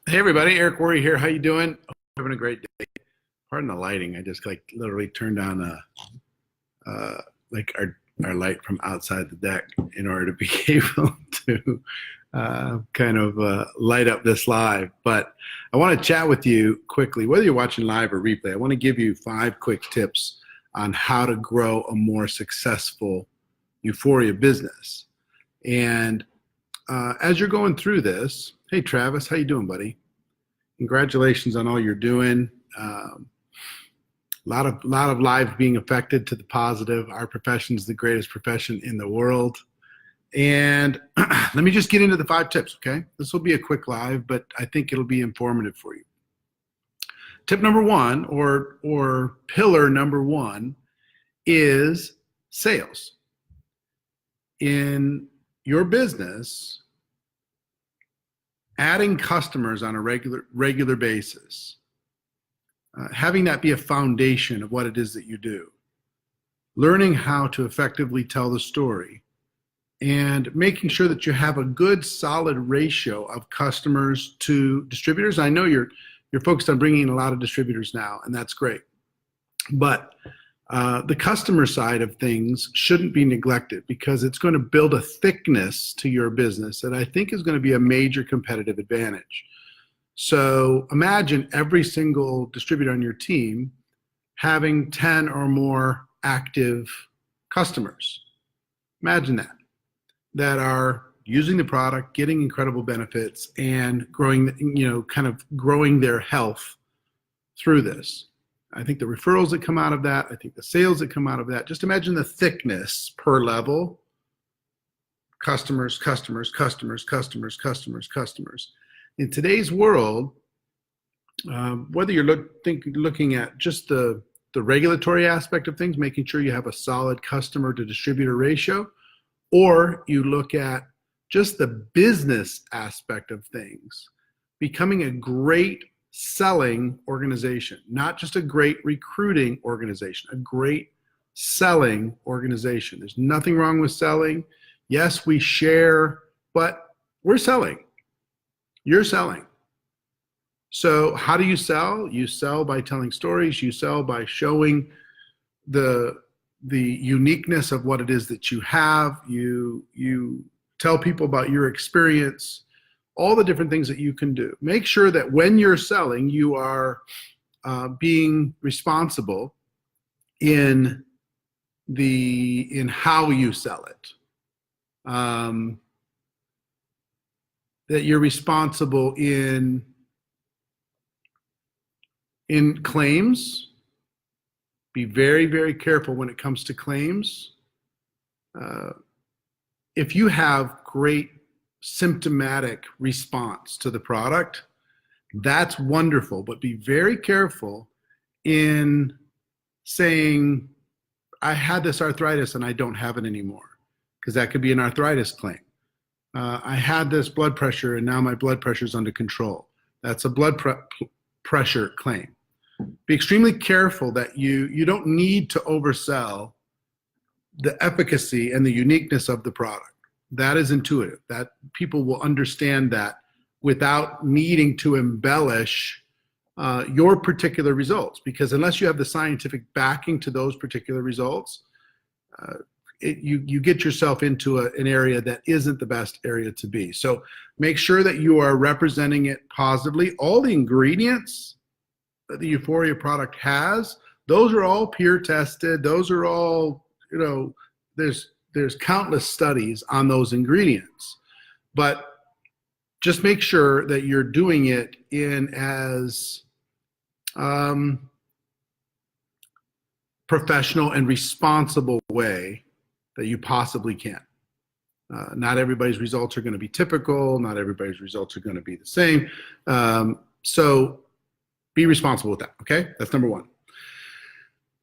Hey everybody, Eric Worre here. How you doing? Hope you're having a great day. Pardon the lighting. I just literally turned on like our light from outside the deck in order to be able to light up this live. But I want to chat with you quickly, whether you're watching live or replay. I want to give you 5 quick tips on how to grow a more successful Uforia business. And as you're going through this, hey Travis, how you doing, buddy? Congratulations on all you're doing. Lot of lives being affected to the positive. Our profession is the greatest profession in the world. And let me just get into the 5 tips, okay? This will be a quick live, but I think it'll be informative for you. Tip number 1, or pillar number 1, is sales. In your business, adding customers on a regular basis, having that be a foundation of what it is that you do, learning how to effectively tell the story, and making sure that you have a good solid ratio of customers to distributors. I know you're focused on bringing in a lot of distributors now, and that's great, but the customer side of things shouldn't be neglected, because it's going to build a thickness to your business that I think is going to be a major competitive advantage. So imagine every single distributor on your team having 10 or more active customers. Imagine that are using the product, getting incredible benefits, and growing, growing their health through this. I think the referrals that come out of that, I think the sales that come out of that, just imagine the thickness per level. Customers, customers, customers, customers, customers, customers. In today's world, whether you're looking at just the regulatory aspect of things, making sure you have a solid customer to distributor ratio, or you look at just the business aspect of things, becoming a great selling organization, not just a great recruiting organization, a great selling organization. There's nothing wrong with selling. Yes, we share, but we're selling. You're selling. So how do you sell? You sell by telling stories. You sell by showing the uniqueness of what it is that you have. You tell people about your experience, all the different things that you can do. Make sure that when you're selling, you are being responsible in how you sell it. That you're responsible in claims. Be very, very careful when it comes to claims. If you have great symptomatic response to the product, that's wonderful, but be very careful in saying, I had this arthritis and I don't have it anymore, because that could be an arthritis claim. I had this blood pressure and now my blood pressure is under control. That's a blood pressure claim. Be extremely careful that you don't need to oversell the efficacy and the uniqueness of the product. That is intuitive. That people will understand that without needing to embellish your particular results, because unless you have the scientific backing to those particular results, you get yourself into an area that isn't the best area to be. So make sure that you are representing it positively. All the ingredients that the Uforia product has, those are all peer tested. Those are all, there's countless studies on those ingredients. But just make sure that you're doing it in as professional and responsible way that you possibly can. Not everybody's results are going to be typical. Not everybody's results are going to be the same. So be responsible with that, okay? That's number 1.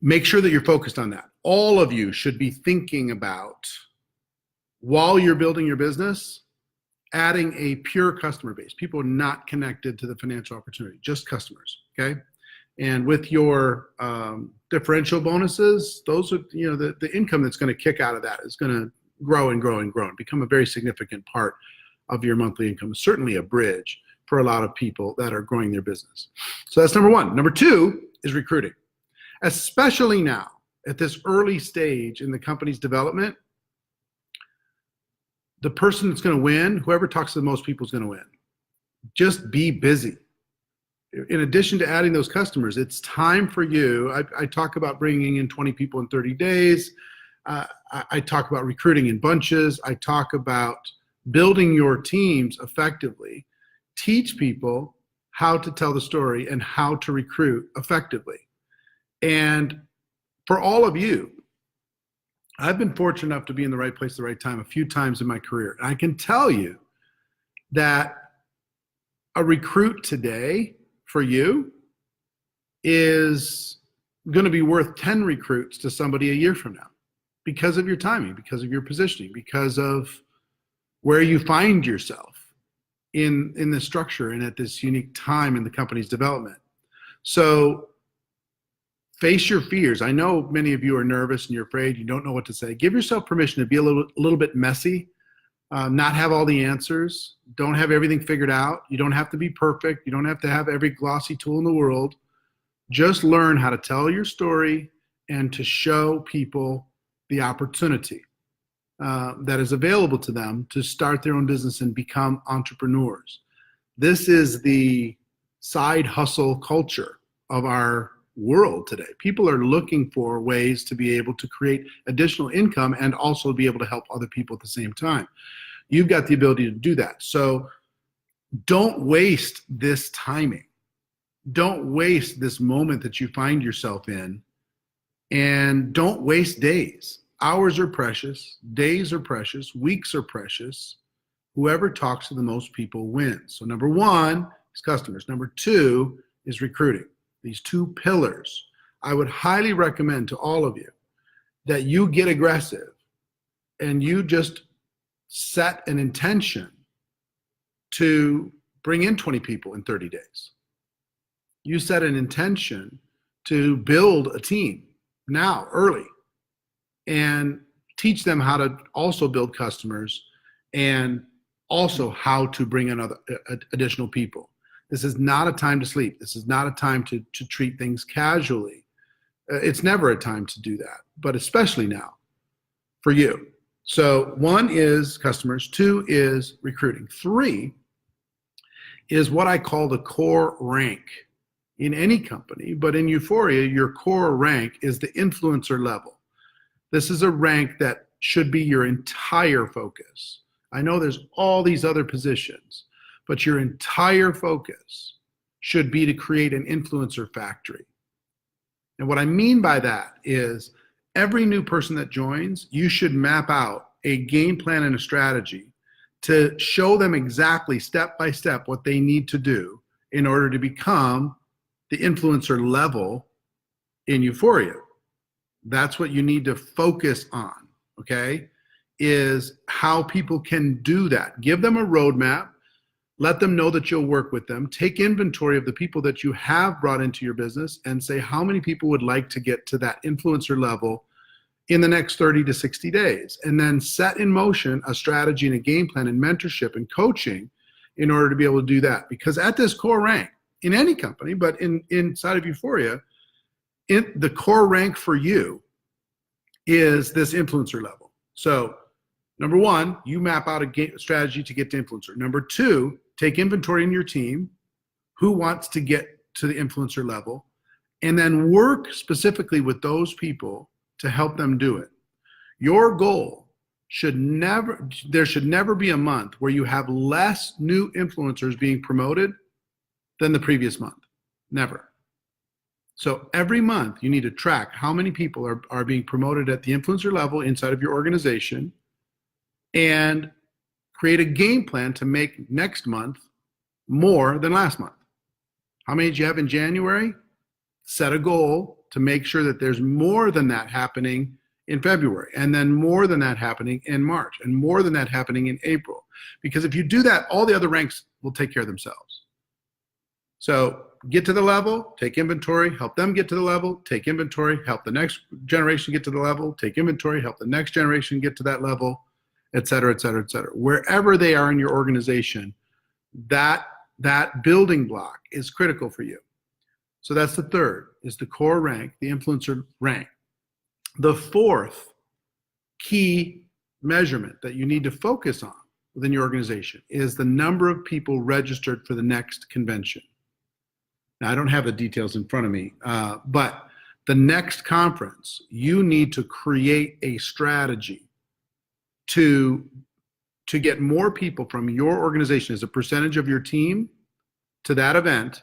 Make sure that you're focused on that. All of you should be thinking about, while you're building your business, adding a pure customer base. People not connected to the financial opportunity, just customers, okay? And with your differential bonuses, those are, the income that's going to kick out of that is going to grow and grow and grow and become a very significant part of your monthly income. Certainly a bridge for a lot of people that are growing their business. So that's number one. Number two is recruiting. Especially now, at this early stage in the company's development, the person that's going to win, whoever talks to the most people is going to win. Just be busy. In addition to adding those customers, it's time for you. I talk about bringing in 20 people in 30 days. I talk about recruiting in bunches. I talk about building your teams effectively. Teach people how to tell the story and how to recruit effectively. And for all of you, I've been fortunate enough to be in the right place at the right time a few times in my career. And I can tell you that a recruit today for you is going to be worth 10 recruits to somebody a year from now because of your timing, because of your positioning, because of where you find yourself in the structure and at this unique time in the company's development. So face your fears. I know many of you are nervous and you're afraid, you don't know what to say. Give yourself permission to be a little bit messy, not have all the answers, don't have everything figured out. You don't have to be perfect. You don't have to have every glossy tool in the world. Just learn how to tell your story and to show people the opportunity that is available to them to start their own business and become entrepreneurs. This is the side hustle culture of our world today. People are looking for ways to be able to create additional income and also be able to help other people at the same time. You've got the ability to do that. So don't waste this timing. Don't waste this moment that you find yourself in, and don't waste days. Hours are precious, days are precious, weeks are precious. Whoever talks to the most people wins. So number one is customers. Number two is recruiting. These two pillars. I would highly recommend to all of you that you get aggressive and you just set an intention to bring in 20 people in 30 days. You set an intention to build a team now, early, and teach them how to also build customers and also how to bring in additional people. This is not a time to sleep. This is not a time to treat things casually. It's never a time to do that, but especially now for you. So one is customers, two is recruiting, three is what I call the core rank in any company, but in Uforia, your core rank is the influencer level. This is a rank that should be your entire focus. I know there's all these other positions, but your entire focus should be to create an influencer factory. And what I mean by that is every new person that joins, you should map out a game plan and a strategy to show them exactly step by step what they need to do in order to become the influencer level in Uforia. That's what you need to focus on, okay? Is how people can do that. Give them a roadmap. Let them know that you'll work with them. Take inventory of the people that you have brought into your business and say how many people would like to get to that influencer level in the next 30 to 60 days. And then set in motion a strategy and a game plan and mentorship and coaching in order to be able to do that. Because at this core rank, in any company, but inside of Uforia, the core rank for you is this influencer level. So number one, you map out a strategy to get to influencer. Number two, take inventory in your team, who wants to get to the influencer level, and then work specifically with those people to help them do it. Your goal there should never be a month where you have less new influencers being promoted than the previous month. Never. So every month you need to track how many people are being promoted at the influencer level inside of your organization and create a game plan to make next month more than last month. How many did you have in January? Set a goal to make sure that there's more than that happening in February, and then more than that happening in March, and more than that happening in April. Because if you do that, all the other ranks will take care of themselves. So get to the level, take inventory, help them get to the level, take inventory, help the next generation get to the level, take inventory, help the next generation get to that level, et cetera, et cetera, et cetera. Wherever they are in your organization, that that building block is critical for you. So that's the third, is the core rank, the influencer rank. The fourth key measurement that you need to focus on within your organization is the number of people registered for the next convention. Now, I don't have the details in front of me, but the next conference, you need to create a strategy to get more people from your organization as a percentage of your team to that event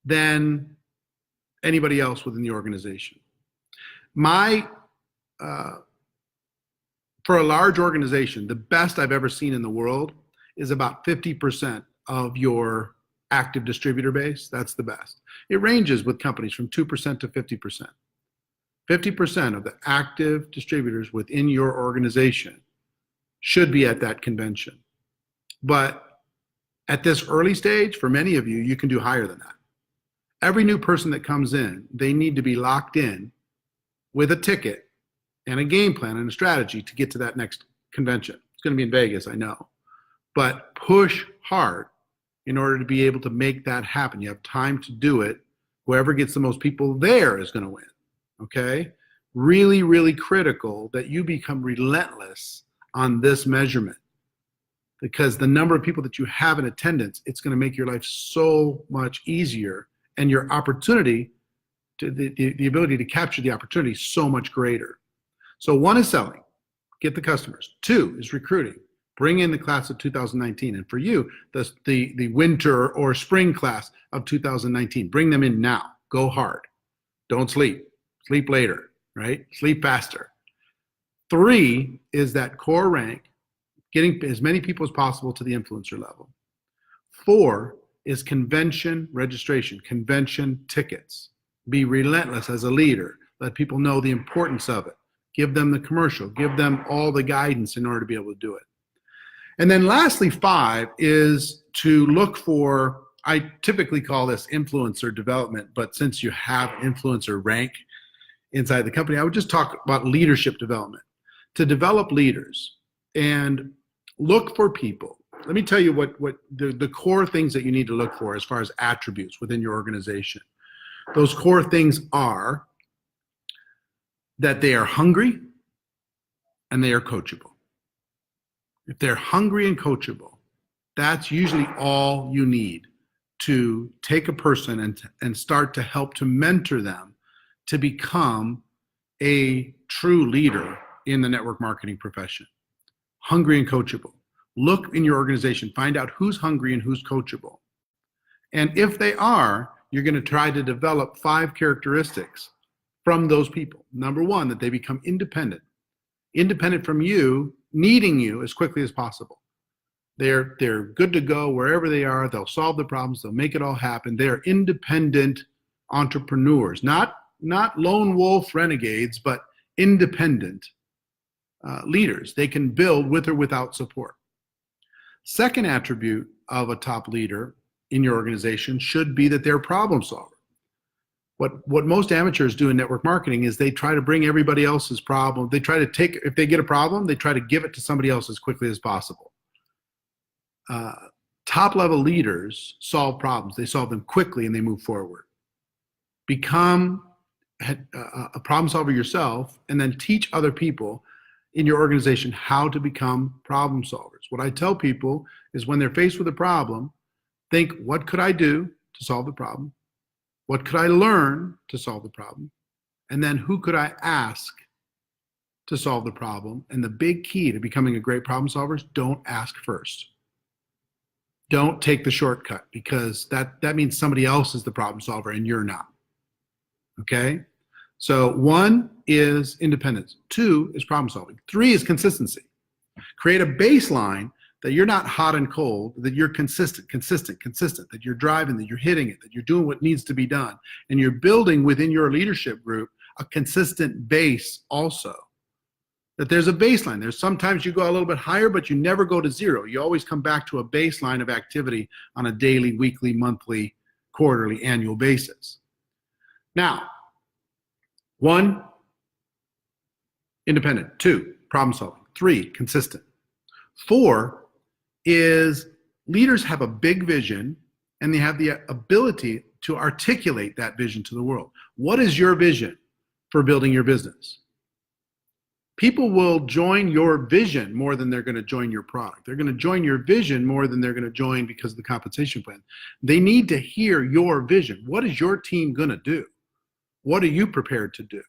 than anybody else within the organization. For a large organization, the best I've ever seen in the world is about 50% of your active distributor base. That's the best. It ranges with companies from 2% to 50%. 50% of the active distributors within your organization should be at that convention. But at this early stage, for many of you, you can do higher than that. Every new person that comes in, they need to be locked in with a ticket and a game plan and a strategy to get to that next convention. It's going to be in Vegas, I know. But push hard in order to be able to make that happen. You have time to do it. Whoever gets the most people there is going to win. Okay? Really, really critical that you become relentless on this measurement, because the number of people that you have in attendance, it's going to make your life so much easier, and your opportunity to the ability to capture the opportunity so much greater. So one is selling, get the customers. Two is recruiting, bring in the class of 2019. And for you, the winter or spring class of 2019, bring them in now. Go hard. Don't sleep. Sleep later, right? Sleep faster. Three is that core rank, getting as many people as possible to the influencer level. Four is convention registration, convention tickets. Be relentless as a leader. Let people know the importance of it. Give them the commercial. Give them all the guidance in order to be able to do it. And then lastly, five is to look for, I typically call this influencer development, but since you have influencer rank inside the company, I would just talk about leadership development. To develop leaders and look for people. Let me tell you what the core things that you need to look for as far as attributes within your organization. Those core things are that they are hungry and they are coachable. If they're hungry and coachable, that's usually all you need to take a person and start to help to mentor them to become a true leader in the network marketing profession. Hungry and coachable. Look in your organization, find out who's hungry and who's coachable. And if they are, you're going to try to develop 5 characteristics from those people. Number one, that they become independent. Independent from you, needing you as quickly as possible. They're good to go wherever they are. They'll solve the problems. They'll make it all happen. They're independent entrepreneurs, not lone wolf renegades, but independent leaders. They can build with or without support. Second attribute of a top leader in your organization should be that they're a problem solver. What most amateurs do in network marketing is they try to bring everybody else's problem. They try to take, if they get a problem, they try to give it to somebody else as quickly as possible. Top level leaders solve problems. They solve them quickly and they move forward. Become a problem solver yourself and then teach other people in your organization how to become problem solvers. What I tell people is when they're faced with a problem, think, what could I do to solve the problem? What could I learn to solve the problem? And then who could I ask to solve the problem? And the big key to becoming a great problem solver is don't ask first. Don't take the shortcut, because that means somebody else is the problem solver and you're not. Okay? So 1 is independence. 2 is problem solving. 3 is consistency. Create a baseline that you're not hot and cold, that you're consistent, that you're driving, that you're hitting it, that you're doing what needs to be done. And you're building within your leadership group a consistent base also. That there's a baseline. There's sometimes you go a little bit higher, but you never go to 0. You always come back to a baseline of activity on a daily, weekly, monthly, quarterly, annual basis. Now, 1, independent. 2, problem solving. 3, consistent. 4 is Leaders have a big vision, and they have the ability to articulate that vision to the world. What is your vision for building your business? People will join your vision more than they're going to join your product. They're going to join your vision more than they're going to join because of the compensation plan. They need to hear your vision. What is your team going to do? What are you prepared to do?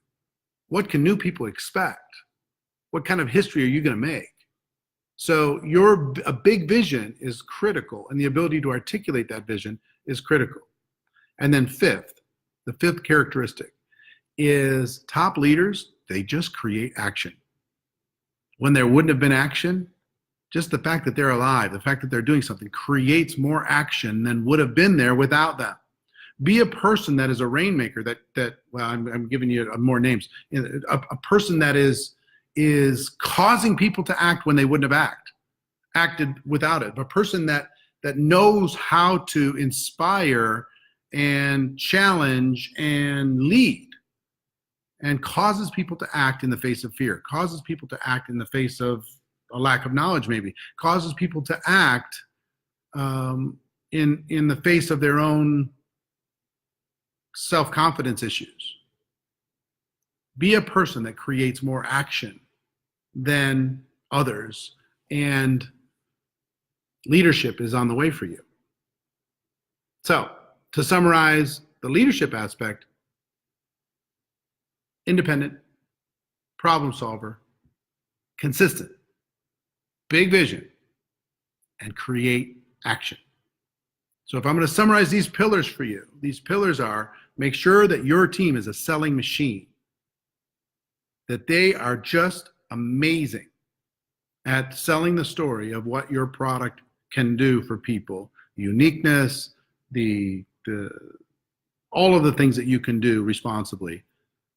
What can new people expect? What kind of history are you going to make? So a big vision is critical, and the ability to articulate that vision is critical. And then the fifth characteristic is top leaders, they just create action. When there wouldn't have been action, just the fact that they're alive, the fact that they're doing something creates more action than would have been there without them. Be a person that is a rainmaker, well, I'm giving you more names. A person that is causing people to act when they wouldn't have acted without it. A person that knows how to inspire and challenge and lead, and causes people to act in the face of fear, causes people to act in the face of a lack of knowledge, maybe causes people to act in the face of their own self-confidence issues. Be a person that creates more action than others, and leadership is on the way for you. So, to summarize the leadership aspect: independent, problem solver, consistent, big vision, and create action. So if I'm going to summarize these pillars for you, these pillars are: make sure that your team is a selling machine, that they are just amazing at selling the story of what your product can do for people, uniqueness, all of the things that you can do responsibly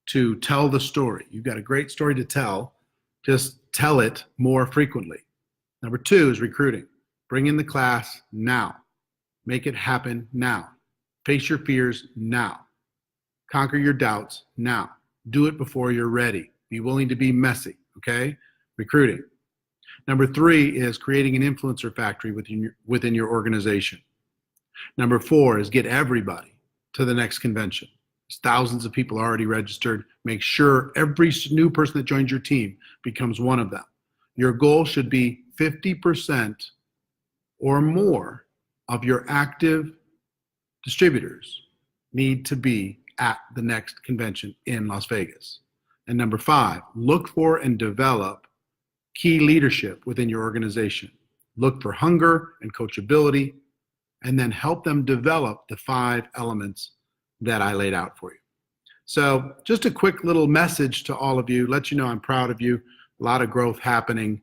to tell the story. You've got a great story to tell, just tell it more frequently. Number 2 is recruiting. Bring in the class now. Make it happen now. Face your fears now. Conquer your doubts now. Do it before you're ready. Be willing to be messy, okay? Recruiting. Number 3 is creating an influencer factory within your organization. Number 4 is get everybody to the next convention. There's thousands of people already registered. Make sure every new person that joins your team becomes one of them. Your goal should be 50% or more of your active distributors need to be at the next convention in Las Vegas. And number 5, look for and develop key leadership within your organization. Look for hunger and coachability, and then help them develop the 5 elements that I laid out for you. So just a quick little message to all of you, let you know I'm proud of you. A lot of growth happening.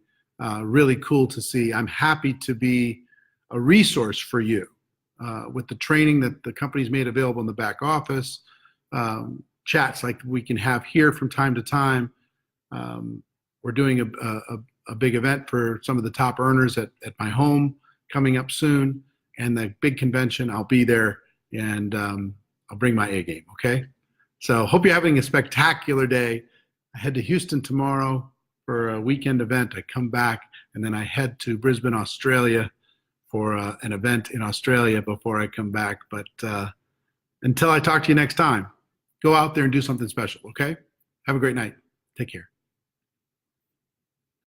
Really cool to see. I'm happy to be a resource for you with the training that the company's made available in the back office, chats like we can have here from time to time. We're doing a big event for some of the top earners at my home coming up soon, and the big convention. I'll be there, and I'll bring my A game, okay? So hope you're having a spectacular day. I head to Houston tomorrow for a weekend event. I come back, and then I head to Brisbane, Australia for an event in Australia before I come back. But until I talk to you next time, go out there and do something special, okay? Have a great night. Take care.